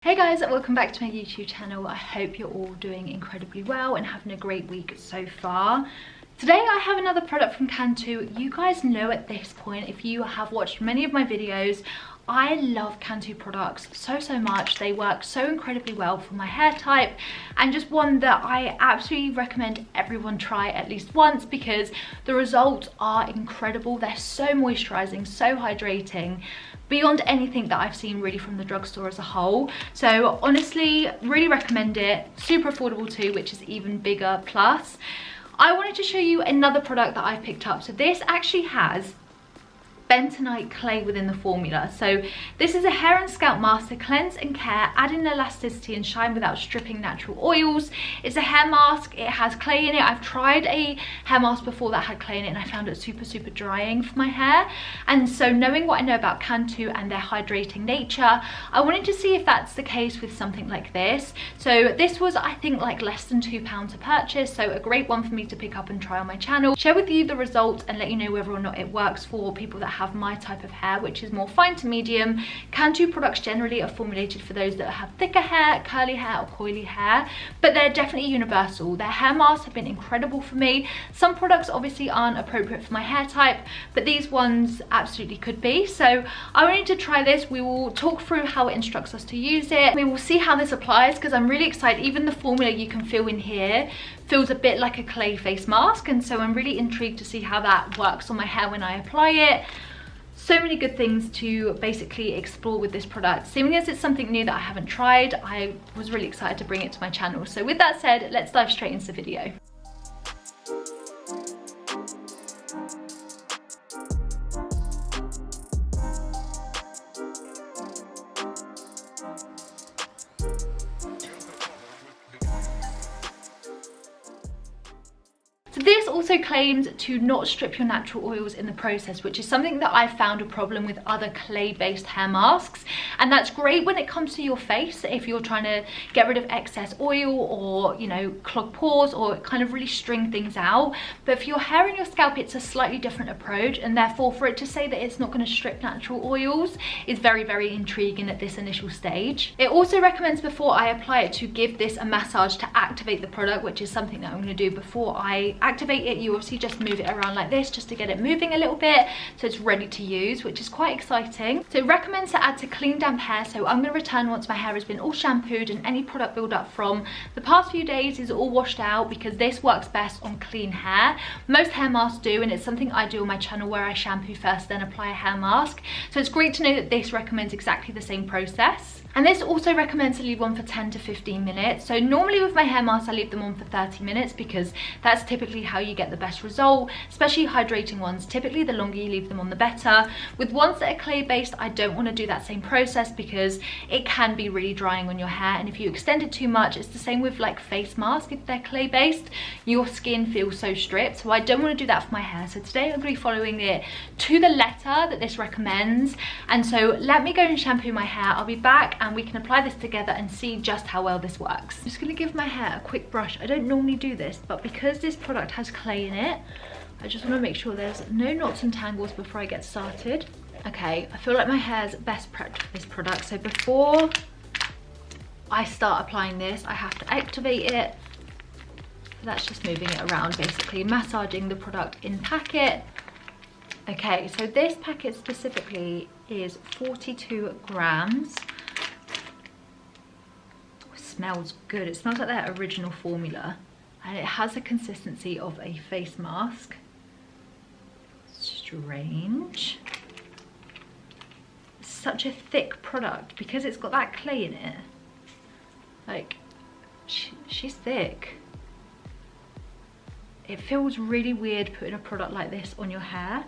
Hey guys, welcome back to my YouTube channel. I hope you're all doing incredibly well and having a great week so far. Today I have another product from Cantu. You guys know at this point, if you have watched many of my videos, I love Cantu products so much. They work so incredibly well for my hair type, and just one that I absolutely recommend everyone try at least once because the results are incredible. They're so moisturizing, so hydrating, beyond anything that I've seen really from the drugstore as a whole. So honestly, really recommend it. Super affordable too, which is even bigger plus. I wanted to show you another product that I've picked up. So this actually has Bentonite clay within the formula. So this is a hair and scalp mask to cleanse and care, adding elasticity and shine without stripping natural oils. It's a hair mask. It has clay in it. I've tried a hair mask before that had clay in it and I found it super drying for my hair. And so knowing what I know about Cantu and their hydrating nature, I wanted to see if that's the case with something like this. So this was, I think, like less than £2 to purchase. So a great one for me to pick up and try on my channel. Share with you the results and let you know whether or not it works for people that have my type of hair, which is more fine to medium. Cantu products generally are formulated for those that have thicker hair, curly hair or coily hair, but they're definitely universal. Their hair masks have been incredible for me. Some products obviously aren't appropriate for my hair type, but these ones absolutely could be. So I wanted to try this. We will talk through how it instructs us to use it. We will see how this applies because I'm really excited. Even the formula you can feel in here feels a bit like a clay face mask, and so I'm really intrigued to see how that works on my hair when I apply it. So many good things to basically explore with this product. Seeming as it's something new that I haven't tried, I was really excited to bring it to my channel. So with that said, let's dive straight into the video. This also claims to not strip your natural oils in the process, which is something that I've found a problem with other clay-based hair masks. And that's great when it comes to your face, if you're trying to get rid of excess oil or, you know, clog pores or kind of really string things out. But for your hair and your scalp, it's a slightly different approach. And therefore, for it to say that it's not going to strip natural oils is very intriguing at this initial stage. It also recommends before I apply it to give this a massage to activate the product, which is something that I'm going to do before I activate it. You obviously just move it around like this just to get it moving a little bit so it's ready to use, which is quite exciting. So it recommends to add to clean damp hair. So I'm going to return once my hair has been all shampooed and any product build up from the past few days is all washed out, because this works best on clean hair. Most hair masks do, and it's something I do on my channel where I shampoo first then apply a hair mask. So it's great to know that this recommends exactly the same process. And this also recommends to leave on for 10 to 15 minutes. So normally with my hair masks, I leave them on for 30 minutes because that's typically how you get the best result, especially hydrating ones. Typically, the longer you leave them on, the better. With ones that are clay-based, I don't want to do that same process because it can be really drying on your hair. And if you extend it too much, it's the same with like face masks. If they're clay-based, your skin feels so stripped. So I don't want to do that for my hair. So today I'm going to be following it to the letter that this recommends. And so let me go and shampoo my hair. I'll be back and we can apply this together and see just how well this works. I'm just going to give my hair a quick brush. I don't normally do this, but because this product has clay in it, I just want to make sure there's no knots and tangles before I get started. Okay, I feel like my hair's best prepped for this product, so before I start applying this, I have to activate it. That's just moving it around, basically massaging the product in packet. Okay, so this packet specifically is 42 grams. Smells good. It smells like their original formula, and it has the consistency of a face mask. Strange. It's such a thick product because it's got that clay in it. Like, she's thick. It feels really weird putting a product like this on your hair.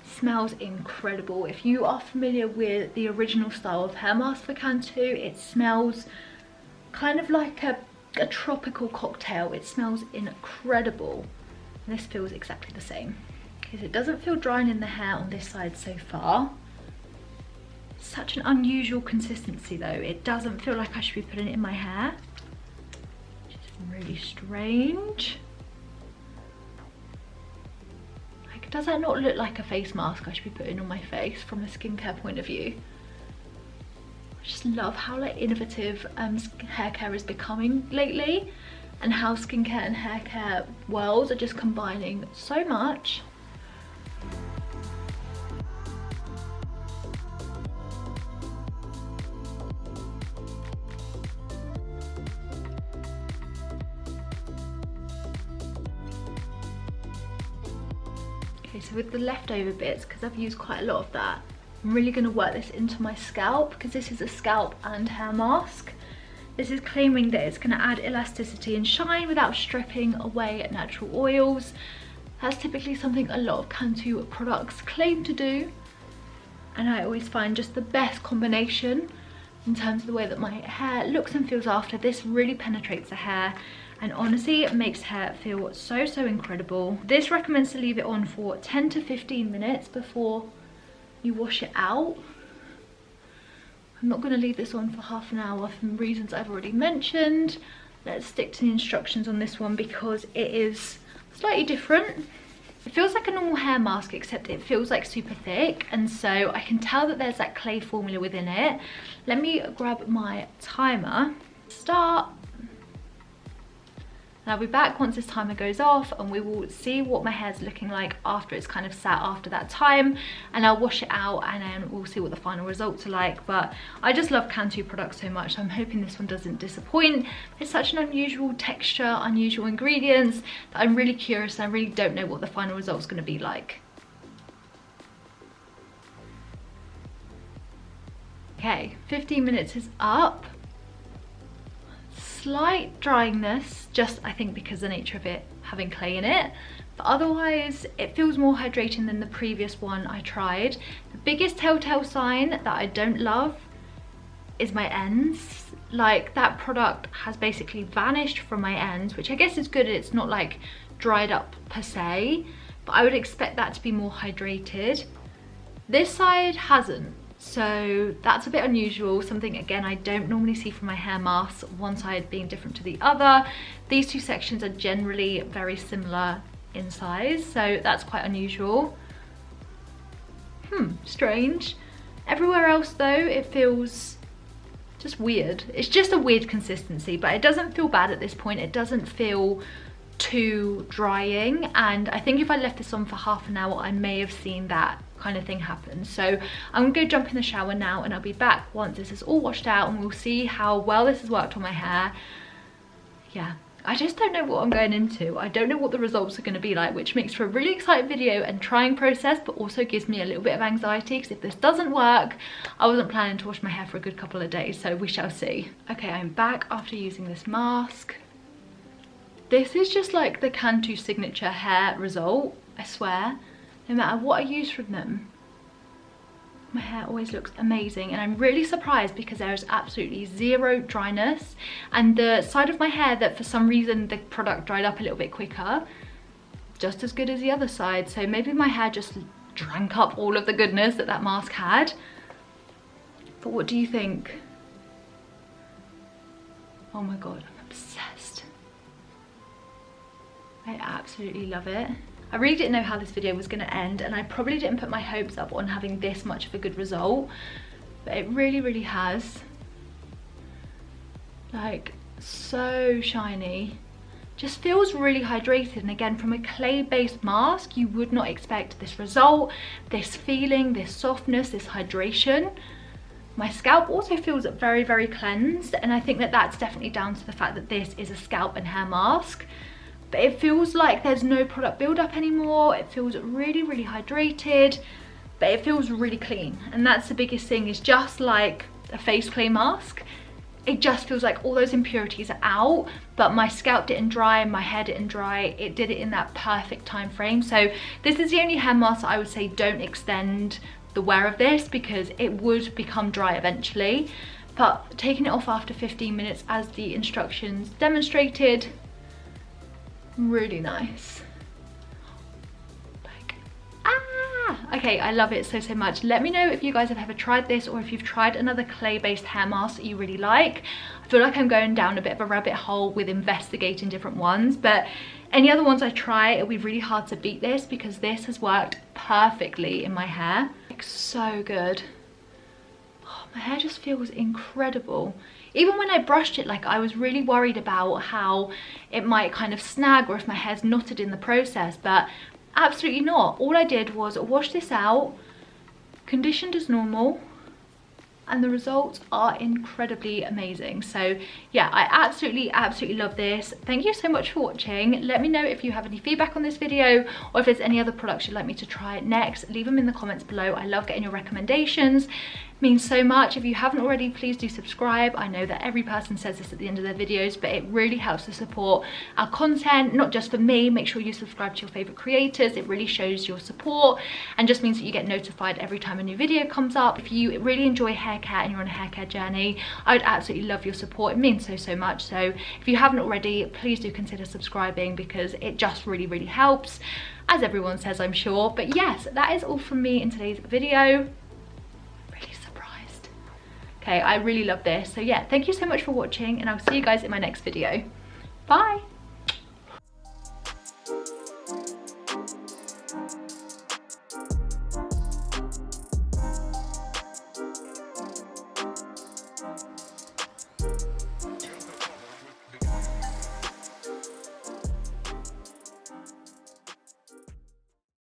Smells incredible. If you are familiar with the original style of hair mask for Cantu, it smells kind of like a tropical cocktail. It smells incredible. And this feels exactly the same because it doesn't feel drying in the hair on this side so far. It's such an unusual consistency though. It doesn't feel like I should be putting it in my hair, which is really strange. does that not look like a face mask I should be putting on my face from a skincare point of view? I just love how like innovative hair care is becoming lately, and how skincare and hair care worlds are just combining so much. Okay, so with the leftover bits, because I've used quite a lot of that, I'm really going to work this into my scalp, because this is a scalp and hair mask. This is claiming that it's going to add elasticity and shine without stripping away natural oils. That's typically something a lot of Cantu products claim to do, and I always find just the best combination in terms of the way that my hair looks and feels after. This really penetrates the hair, and honestly it makes hair feel so incredible. This recommends to leave it on for 10 to 15 minutes before you wash it out. I'm not going to leave this on for half an hour for reasons I've already mentioned. Let's stick to the instructions on this one because it is slightly different. It feels like a normal hair mask, except it feels like super thick, and so I can tell that there's that clay formula within it. Let me grab my timer. Start. And I'll be back once this timer goes off, and we will see what my hair's looking like after it's kind of sat after that time, and I'll wash it out and then we'll see what the final results are like. But I just love Cantu products so much, so I'm hoping this one doesn't disappoint. It's such an unusual texture, unusual ingredients, that I'm really curious, and I really don't know what the final result's going to be like. Okay, 15 minutes is up. Slight dryiness, just I think because of the nature of it having clay in it, but otherwise it feels more hydrating than the previous one I tried. The biggest telltale sign that I don't love is my ends. Like, that product has basically vanished from my ends, which I guess is good. It's not like dried up per se, but I would expect that to be more hydrated. This side hasn't. So that's a bit unusual, something again I don't normally see from my hair masks, one side being different to the other. These two sections are generally very similar in size, so that's quite unusual. Strange. Everywhere else though, it feels just weird. It's just a weird consistency, but it doesn't feel bad at this point. It doesn't feel too drying, and I think if I left this on for half an hour I may have seen that kind of thing happen. So I'm gonna go jump in the shower now, and I'll be back once this is all washed out, and we'll see how well this has worked on my hair. Yeah, I just don't know what I'm going into. I don't know what the results are going to be like, which makes for a really exciting video and trying process, but also gives me a little bit of anxiety, because if this doesn't work, I wasn't planning to wash my hair for a good couple of days, so we shall see. Okay, I'm back after using this mask. This is just like the Cantu signature hair result, I swear. No matter what I use from them, my hair always looks amazing, and I'm really surprised because there is absolutely zero dryness, and the side of my hair that for some reason the product dried up a little bit quicker, just as good as the other side. So maybe my hair just drank up all of the goodness that that mask had. But what do you think? Oh my god, I'm obsessed. I absolutely love it. I really didn't know how this video was going to end, and I probably didn't put my hopes up on having this much of a good result, but it really has. Like, so shiny. Just feels really hydrated, and again, from a clay-based mask, you would not expect this result, this feeling, this softness, this hydration. My scalp also feels very cleansed, and I think that that's definitely down to the fact that this is a scalp and hair mask. But it feels like there's no product buildup anymore. It feels really hydrated, but it feels really clean. And that's the biggest thing, is just like a face clay mask. It just feels like all those impurities are out, but my scalp didn't dry, my hair didn't dry. It did it in that perfect time frame. So this is the only hair mask that I would say don't extend the wear of this, because it would become dry eventually. But taking it off after 15 minutes as the instructions demonstrated, really nice. Like, okay, I love it so much. Let me know if you guys have ever tried this, or if you've tried another clay-based hair mask that you really like. I feel like I'm going down a bit of a rabbit hole with investigating different ones, but Any other ones I try, it'll be really hard to beat this because this has worked perfectly in my hair. Like, so good. Oh, my hair just feels incredible. Even when I brushed it, like, I was really worried about how it might kind of snag or if my hair's knotted in the process, but absolutely not. All I did was wash this out, conditioned as normal, and the results are incredibly amazing. So yeah, I absolutely love this. Thank you so much for watching. Let me know if you have any feedback on this video or if there's any other products you'd like me to try next. Leave them in the comments below. I love getting your recommendations. Means so much. If you haven't already, please do subscribe. I know that every person says this at the end of their videos, but it really helps to support our content, not just for me. Make sure you subscribe to your favorite creators. It really shows your support and just means that you get notified every time a new video comes up. If you really enjoy hair care and you're on a hair care journey, I would absolutely love your support. It means so much. So if you haven't already, please do consider subscribing because it just really helps, as everyone says, I'm sure. But yes, that is all from me in today's video. Okay, I really love this. So yeah, thank you so much for watching and I'll see you guys in my next video. Bye.